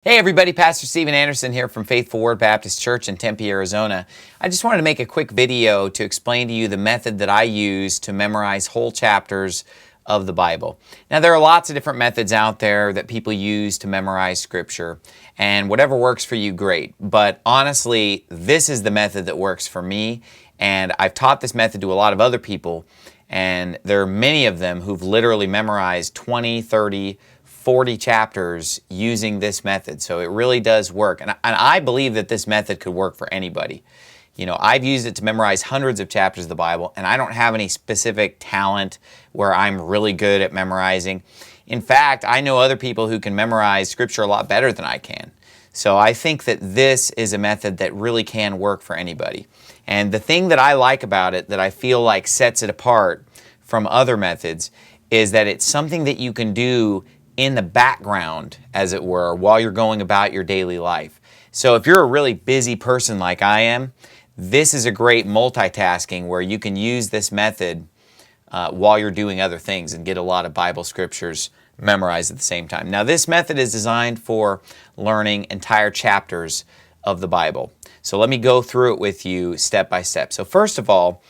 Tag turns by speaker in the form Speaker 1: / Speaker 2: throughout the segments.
Speaker 1: Hey everybody, Pastor Steven Anderson here from Faithful Word Baptist Church in Tempe, Arizona. I just wanted to make a quick video to explain to you the method that I use to memorize whole chapters of the Bible. Now there are lots of different methods out there that people use to memorize Scripture, and whatever works for you, great. But honestly, this is the method that works for me, and I've taught this method to a lot of other people, and there are many of them who've literally memorized 20, 30, 40 chapters using this method. So it really does work. And I believe that this method could work for anybody. You know, I've used it to memorize hundreds of chapters of the Bible, and I don't have any specific talent where I'm really good at memorizing. In fact, I know other people who can memorize Scripture a lot better than I can. So I think that this is a method that really can work for anybody. And the thing that I like about it, that I feel like sets it apart from other methods, is that it's something that you can do in the background, as it were, while you're going about your daily life. So if you're a really busy person like I am, this is a great multitasking where you can use this method while you're doing other things and get a lot of Bible scriptures memorized at the same time. Now this method is designed for learning entire chapters of the Bible. So let me go through it with you step by step. So first of all,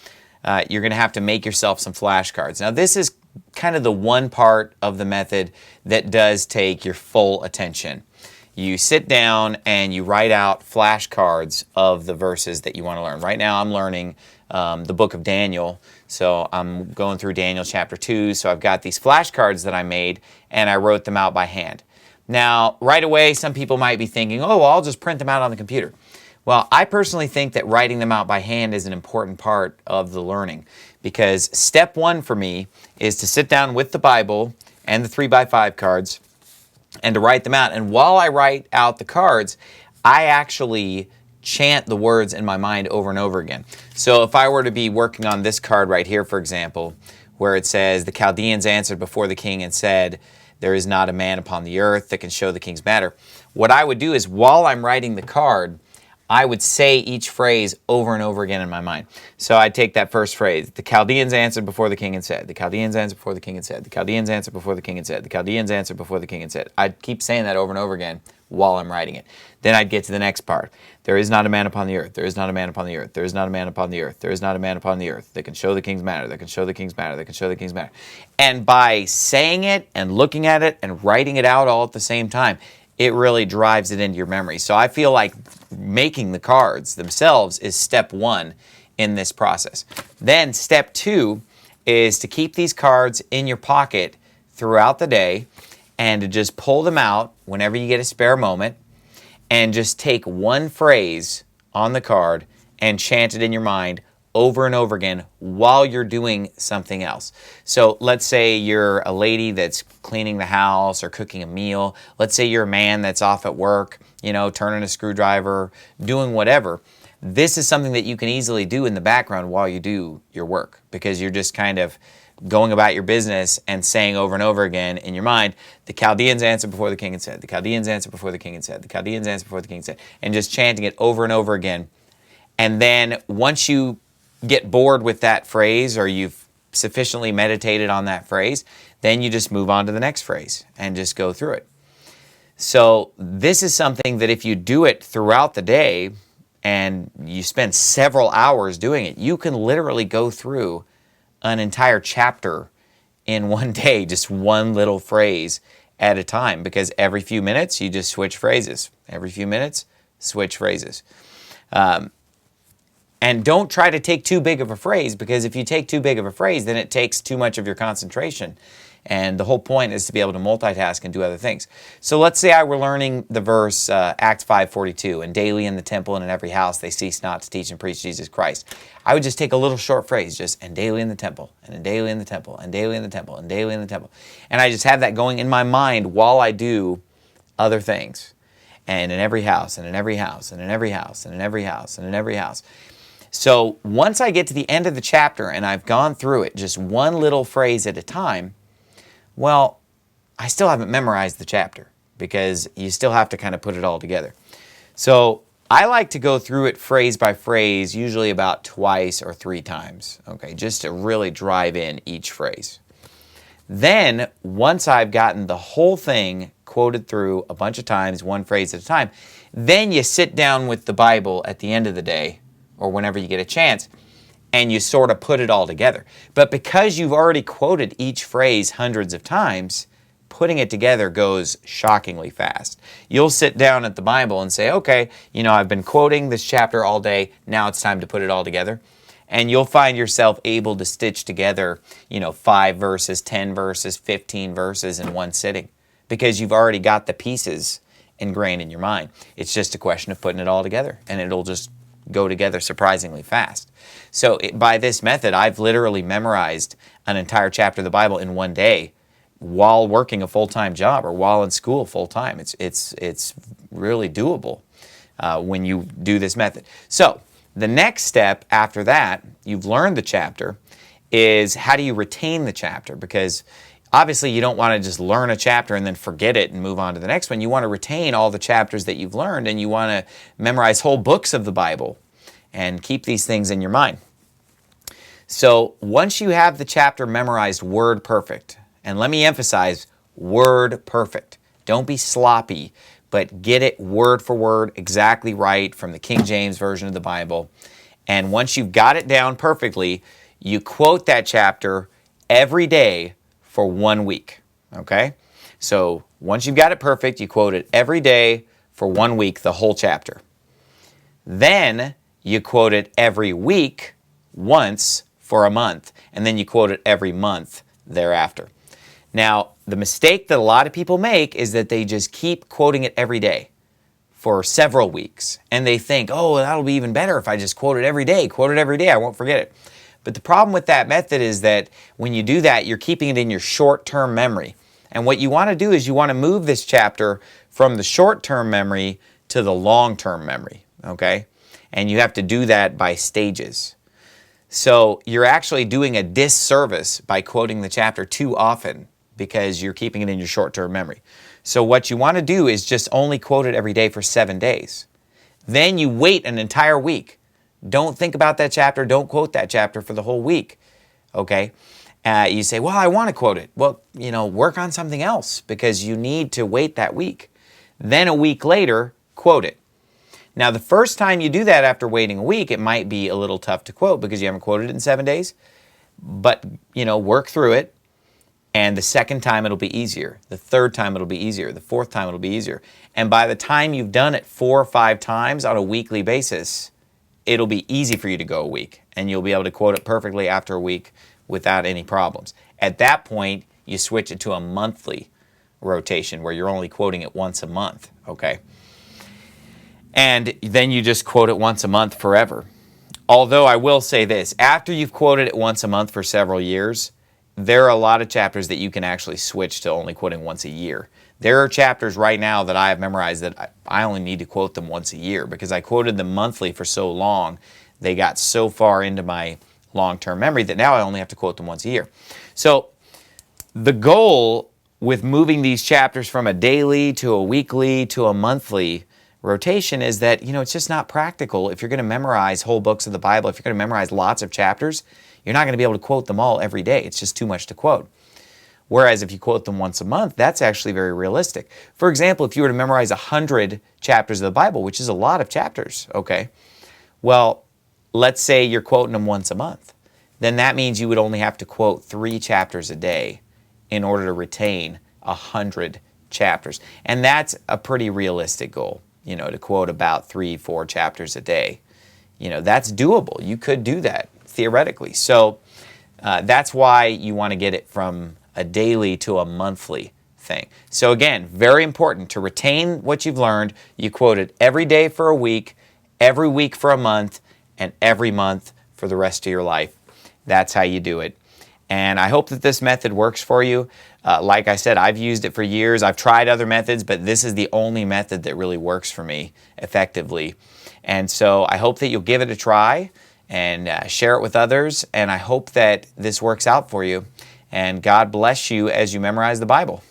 Speaker 1: you're going to have to make yourself some flashcards. Now this is kind of the one part of the method that does take your full attention. You sit down and you write out flashcards of the verses that you want to learn. Right now I'm learning the book of Daniel, so I'm going through Daniel chapter 2, so I've got these flashcards that I made and I wrote them out by hand. Now right away some people might be thinking, oh, well, I'll just print them out on the computer. Well, I personally think that writing them out by hand is an important part of the learning, because step one for me is to sit down with the Bible and the 3x5 cards and to write them out. And while I write out the cards, I actually chant the words in my mind over and over again. So if I were to be working on this card right here, for example, where it says, the Chaldeans answered before the king and said, there is not a man upon the earth that can show the king's matter. What I would do is, while I'm writing the card, I would say each phrase over and over again in my mind. So I'd take that first phrase, the Chaldeans answered before the king and said, the Chaldeans answered before the king and said, the Chaldeans answered before the king and said, the Chaldeans answered before the king and said. I'd keep saying that over and over again while I'm writing it. Then I'd get to the next part. There is not a man upon the earth. There is not a man upon the earth. There is not a man upon the earth. There is not a man upon the earth that can show the king's matter. That can show the king's matter. That can show the king's matter. And by saying it and looking at it and writing it out all at the same time, it really drives it into your memory. So I feel like making the cards themselves is step one in this process. Then step two is to keep these cards in your pocket throughout the day and to just pull them out whenever you get a spare moment and just take one phrase on the card and chant it in your mind over and over again while you're doing something else. So let's say you're a lady that's cleaning the house or cooking a meal. Let's say you're a man that's off at work, you know, turning a screwdriver, doing whatever. This is something that you can easily do in the background while you do your work, because you're just kind of going about your business and saying over and over again in your mind, the Chaldeans answered before the king and said, the Chaldeans answered before the king and said, the Chaldeans answered before the king and said, and just chanting it over and over again. And then once you get bored with that phrase, or you've sufficiently meditated on that phrase, then you just move on to the next phrase and just go through it. So this is something that if you do it throughout the day and you spend several hours doing it, you can literally go through an entire chapter in one day, just one little phrase at a time, because every few minutes you just switch phrases. Every few minutes, switch phrases. And don't try to take too big of a phrase, because if you take too big of a phrase, then it takes too much of your concentration. And the whole point is to be able to multitask and do other things. So let's say I were learning the verse, Acts 5:42, and daily in the temple and in every house they cease not to teach and preach Jesus Christ. I would just take a little short phrase, just, and daily in the temple, and daily in the temple, and daily in the temple, and daily in the temple. And I just have that going in my mind while I do other things. And in every house, and in every house, and in every house, and in every house, and in every house. So once I get to the end of the chapter and I've gone through it, just one little phrase at a time, well, I still haven't memorized the chapter, because you still have to kind of put it all together. So I like to go through it phrase by phrase, usually about twice or three times, okay, just to really drive in each phrase. Then, once I've gotten the whole thing quoted through a bunch of times, one phrase at a time. Then you sit down with the Bible at the end of the day, or whenever you get a chance, and you sort of put it all together. But because you've already quoted each phrase hundreds of times, putting it together goes shockingly fast. You'll sit down at the Bible and say, okay, I've been quoting this chapter all day, now it's time to put it all together. And you'll find yourself able to stitch together, 5 verses, 10 verses, 15 verses in one sitting, because you've already got the pieces ingrained in your mind. It's just a question of putting it all together, and it'll just go together surprisingly fast. So by this method, I've literally memorized an entire chapter of the Bible in one day while working a full-time job or while in school full-time. It's really doable when you do this method. So the next step after that, you've learned the chapter, is how do you retain the chapter? Because obviously you don't want to just learn a chapter and then forget it and move on to the next one. You want to retain all the chapters that you've learned, and you want to memorize whole books of the Bible and keep these things in your mind. So once you have the chapter memorized word perfect, and let me emphasize, word perfect. Don't be sloppy, but get it word for word exactly right from the King James Version of the Bible. And once you've got it down perfectly, you quote that chapter every day for 1 week, okay? So once you've got it perfect, you quote it every day for 1 week, the whole chapter. Then you quote it every week once for a month, and then you quote it every month thereafter. Now, the mistake that a lot of people make is that they just keep quoting it every day for several weeks, and they think, oh, that'll be even better if I just quote it every day, I won't forget it. But the problem with that method is that when you do that, you're keeping it in your short-term memory. And what you want to do is you want to move this chapter from the short-term memory to the long-term memory, okay? And you have to do that by stages. So you're actually doing a disservice by quoting the chapter too often because you're keeping it in your short-term memory. So what you want to do is just only quote it every day for 7 days. Then you wait an entire week. Don't think about that chapter. Don't quote that chapter for the whole week, okay? You say, well, I want to quote it. Well, work on something else because you need to wait that week. Then a week later, quote it. Now, the first time you do that after waiting a week, it might be a little tough to quote because you haven't quoted it in 7 days. But, work through it. And the second time, it'll be easier. The third time, it'll be easier. The fourth time, it'll be easier. And by the time you've done it 4 or 5 times on a weekly basis, it'll be easy for you to go a week. And you'll be able to quote it perfectly after a week without any problems. At that point, you switch it to a monthly rotation where you're only quoting it once a month, okay? And then you just quote it once a month forever. Although I will say this, after you've quoted it once a month for several years, there are a lot of chapters that you can actually switch to only quoting once a year. There are chapters right now that I have memorized that I only need to quote them once a year because I quoted them monthly for so long, they got so far into my long-term memory that now I only have to quote them once a year. So the goal with moving these chapters from a daily to a weekly to a monthly rotation is that, it's just not practical. If you're going to memorize whole books of the Bible, if you're going to memorize lots of chapters, you're not going to be able to quote them all every day. It's just too much to quote. Whereas if you quote them once a month, that's actually very realistic. For example, if you were to memorize 100 chapters of the Bible, which is a lot of chapters, okay? Well, let's say you're quoting them once a month. Then that means you would only have to quote 3 chapters a day in order to retain 100 chapters. And that's a pretty realistic goal, to quote about 3-4 chapters a day. That's doable. You could do that theoretically. So that's why you want to get it from a daily to a monthly thing. So again, very important to retain what you've learned. You quote it every day for a week, every week for a month, and every month for the rest of your life. That's how you do it. And I hope that this method works for you. Like I said, I've used it for years. I've tried other methods, but this is the only method that really works for me effectively. And so I hope that you'll give it a try and share it with others. And I hope that this works out for you. And God bless you as you memorize the Bible.